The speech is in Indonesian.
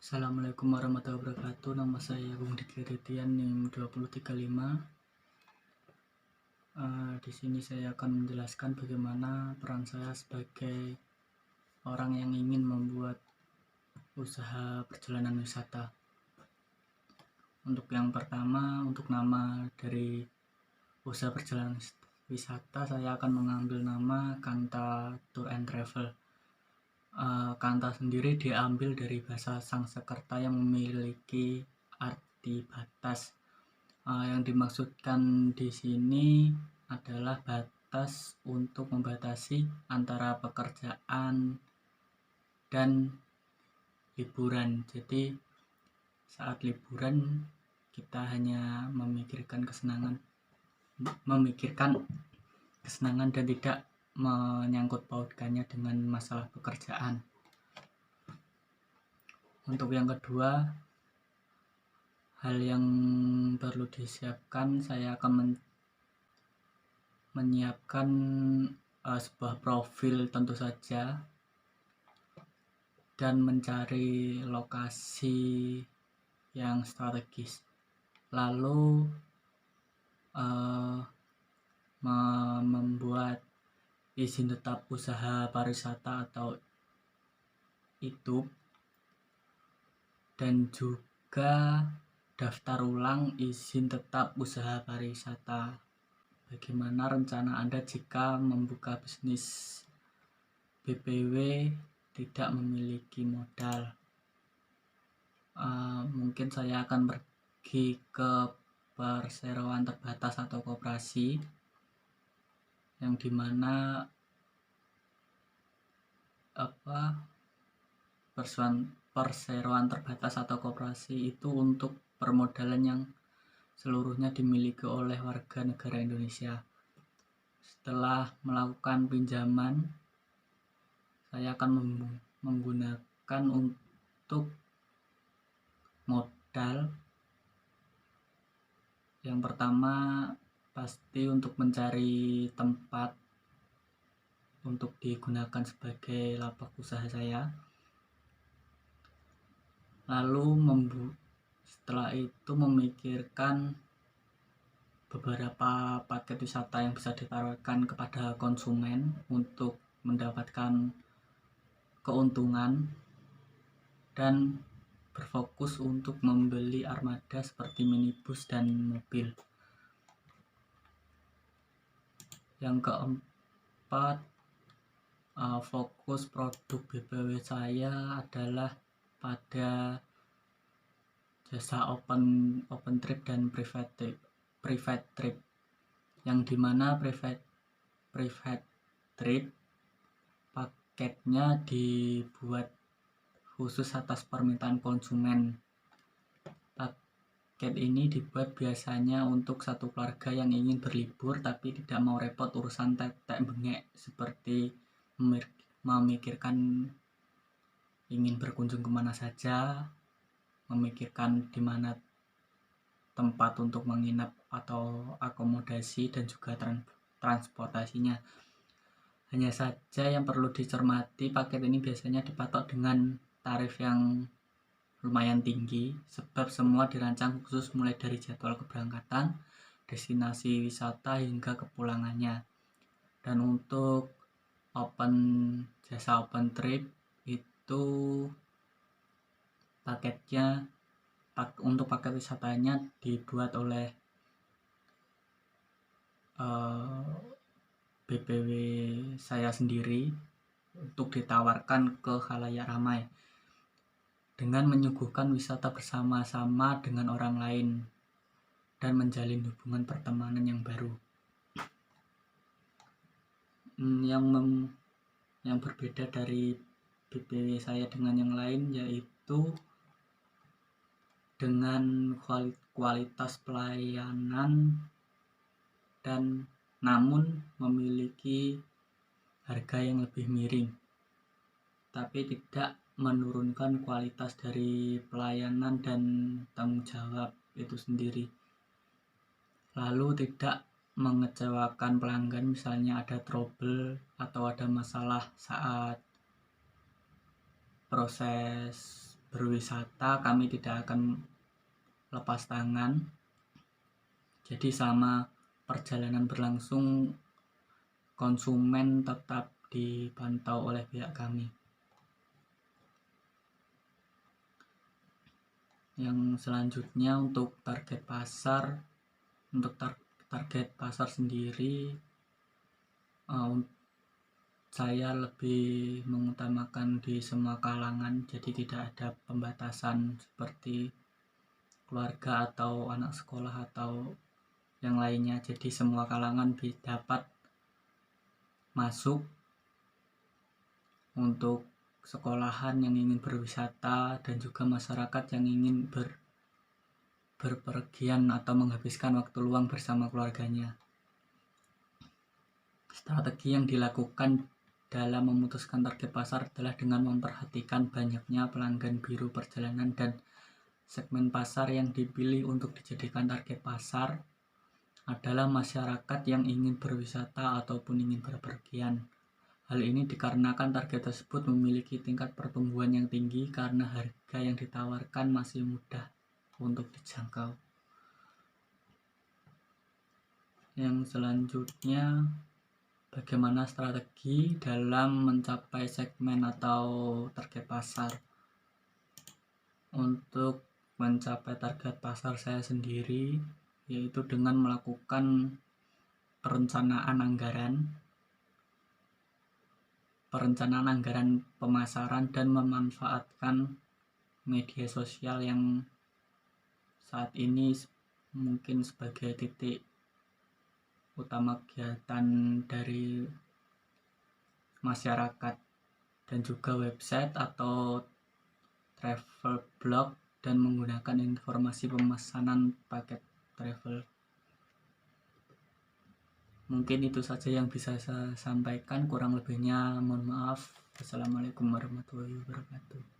Assalamualaikum warahmatullahi wabarakatuh. Nama saya Agung Diki Ritian NIM 2035. Di sini saya akan menjelaskan bagaimana peran saya sebagai orang yang ingin membuat usaha perjalanan wisata. Untuk yang pertama, untuk nama dari usaha perjalanan wisata, saya akan mengambil nama Kanta Tour and Travel. Kanta sendiri diambil dari bahasa Sanskerta yang memiliki arti batas. Yang dimaksudkan di sini adalah batas untuk membatasi antara pekerjaan dan liburan. Jadi saat liburan kita hanya memikirkan kesenangan dan tidak menyangkut pautkannya dengan masalah pekerjaan. Untuk yang kedua, hal yang perlu disiapkan, saya akan menyiapkan sebuah profil tentu saja, dan mencari lokasi yang strategis, lalu membuat izin tetap usaha pariwisata atau ITUP, dan juga daftar ulang izin tetap usaha pariwisata. Bagaimana rencana Anda jika membuka bisnis BPW tidak memiliki modal? Mungkin saya akan pergi ke perseroan terbatas atau koperasi, yang dimana perseroan terbatas atau koperasi itu untuk permodalan yang seluruhnya dimiliki oleh warga negara Indonesia. Setelah melakukan pinjaman, saya akan menggunakan untuk modal. Yang pertama pasti untuk mencari tempat untuk digunakan sebagai lapak usaha saya. Lalu setelah itu memikirkan beberapa paket wisata yang bisa ditawarkan kepada konsumen untuk mendapatkan keuntungan, dan berfokus untuk membeli armada seperti minibus dan mobil. Yang keempat, fokus produk BPW saya adalah pada jasa open trip dan private trip, yang dimana private trip paketnya dibuat khusus atas permintaan konsumen. Paket ini dibuat biasanya untuk satu keluarga yang ingin berlibur tapi tidak mau repot urusan tetek bengek, seperti memikirkan ingin berkunjung kemana saja, memikirkan di mana tempat untuk menginap atau akomodasi, dan juga transportasinya. Hanya saja yang perlu dicermati, paket ini biasanya dipatok dengan tarif yang lumayan tinggi, sebab semua dirancang khusus mulai dari jadwal keberangkatan, destinasi wisata hingga kepulangannya. Dan untuk jasa open trip itu paketnya, untuk paket wisatanya dibuat oleh BPW saya sendiri untuk ditawarkan ke khalayak ramai, dengan menyuguhkan wisata bersama-sama dengan orang lain dan menjalin hubungan pertemanan yang baru. Yang berbeda dari BPW saya dengan yang lain yaitu dengan kualitas pelayanan, dan namun memiliki harga yang lebih miring, tapi tidak menurunkan kualitas dari pelayanan dan tanggung jawab itu sendiri. Lalu tidak mengecewakan pelanggan, misalnya ada trouble atau ada masalah saat proses berwisata kami tidak akan lepas tangan. Jadi selama perjalanan berlangsung konsumen tetap dipantau oleh pihak kami. Yang selanjutnya untuk target pasar, target pasar sendiri saya lebih mengutamakan di semua kalangan, jadi tidak ada pembatasan seperti keluarga atau anak sekolah atau yang lainnya. Jadi semua kalangan dapat masuk untuk sekolahan yang ingin berwisata dan juga masyarakat yang ingin berpergian atau menghabiskan waktu luang bersama keluarganya. Strategi yang dilakukan dalam memutuskan target pasar adalah dengan memperhatikan banyaknya pelanggan biru perjalanan, dan segmen pasar yang dipilih untuk dijadikan target pasar adalah masyarakat yang ingin berwisata ataupun ingin berpergian. Hal ini dikarenakan target tersebut memiliki tingkat pertumbuhan yang tinggi karena harga yang ditawarkan masih mudah untuk dijangkau. Yang selanjutnya, bagaimana strategi dalam mencapai segmen atau target pasar? Untuk mencapai target pasar saya sendiri, yaitu dengan melakukan perencanaan anggaran pemasaran dan memanfaatkan media sosial yang saat ini mungkin sebagai titik utama kegiatan dari masyarakat, dan juga website atau travel blog, dan menggunakan informasi pemesanan paket travel. Mungkin itu saja yang bisa saya sampaikan, kurang lebihnya mohon maaf. Assalamualaikum warahmatullahi wabarakatuh.